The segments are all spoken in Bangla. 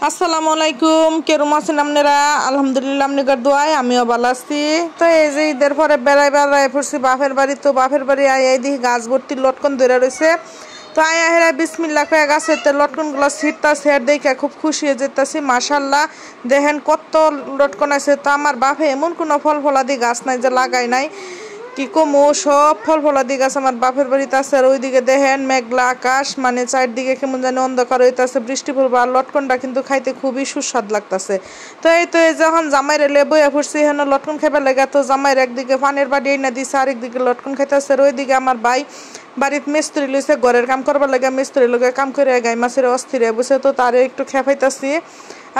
আসসালামু আলাইকুম, কেরম আছেন আপনারা? আলহামদুলিল্লাহ, আপনাদের দোয়ায় আমিও ভালো আছি। তো এই যে ঈদের পরে বেড়াই পড়ছি বাপের বাড়ি। তো বাপের বাড়ি আই দেখি গাছ ভর্তি লটকন ধরে রয়েছে। তো আয়া হেরা বিসমিল্লাহ কয়ে গাছেতে লটকনগুলো ছিটতাছে আর দেখে খুব খুশি হয়ে যেতেছি। মাশাল্লাহ, দেখেন কত লটকন আছে। তো আমার বাপে এমন কোনো ফল ফলাদি গাছ নাই যে লাগাই নাই, কি কমো সব ফল ফলাদি গাছ আমার বাপের বাড়িতে আছে। আর ওইদিকে দেখেন মেঘলা আকাশ, মানে চারদিকে কেমন জানি অন্ধকার হইতেছে, বৃষ্টি পড়বো। আর লটকনটা কিন্তু খাইতে খুবই সুস্বাদ লাগতেছে। তো এই যখন জামাইরে বইয়া পড়ছি হেন লটকন খাইবার লেগে, তো জামাইয়ের একদিকে পানের বাড়ি এনে দিছে, আরেকদিকে লটকন খাইতেছে। আর ওইদিকে আমার ভাই বাড়িতে মিস্ত্রি লইছে, ঘরের কাম করবার লাগে মিস্ত্রি লগে কাম করে গাই মাছের অস্থির বসে। তো তারে একটু খেপাইতেছি।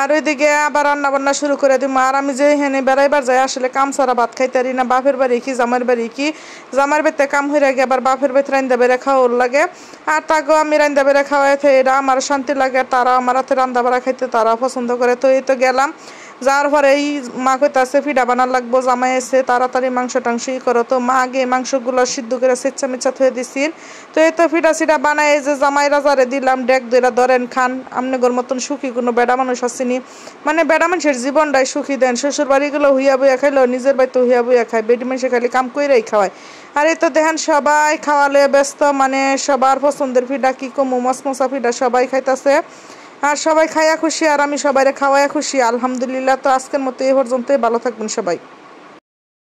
আর ওইদিকে আবার রান্না বান্না শুরু করে দিব। আর আমি যে হেনে বেড়াইবার যাই আসলে কাম ছাড়া ভাত খাইতে পারি না। বাপের বাড়ি কি জামাইয়ের বাড়ি কি, জামাইয়ের বাড়িতে কাম হয়ে গিয়ে আবার বাপের বাড়িতে রান্দা বেড়ে খাওয়ার লাগে। আর তাকেও আমি রান্দা বেড়ে খাওয়াইতে এরা আমার শান্তি লাগে। তারা আমার হাতে রান্দা বেড়া খাইতে তারা পছন্দ করে। তো এই তো গেলাম, যার পরে এই মা কইতাছে ফিডা বানার লাগবো, জামাই এসে তাড়াতাড়ি মাংস টাংস করো। তো মা আগে মাংসগুলো সিদ্ধ করে সেচ্ছা মেচ্ছা থয়ে দিছিল। তো এই তো ফিডা সিডা বানাই যে জামাই রাজারে দিলাম, ডেক দইরা ধরেন খান। আমনেগর মতন সুখী কোনো বেড়া মানুষ আসেনি, মানে বেড়া মানুষের জীবনটাই সুখী। দেন শ্বশুর বাড়িগুলো হুইয়া বইয়া খাইলেও নিজের বাড়িতে হুইয়া বইয়া খায়, বেডি মানুষে খালি কাম কইরাই খাওয়ায়। আর এই তো দেখেন সবাই খাওয়ালে ব্যস্ত, মানে সবার পছন্দের ফিডা কি কমু মশমশা ফিডা সবাই খাইতাছে। আর সবাই খাইয়া খুশি, আর আমি সবাই খাওয়াইয়া খুশি, আলহামদুলিল্লাহ। তো আজকের মতো এই পর্যন্তই, ভালো থাকবেন সবাই।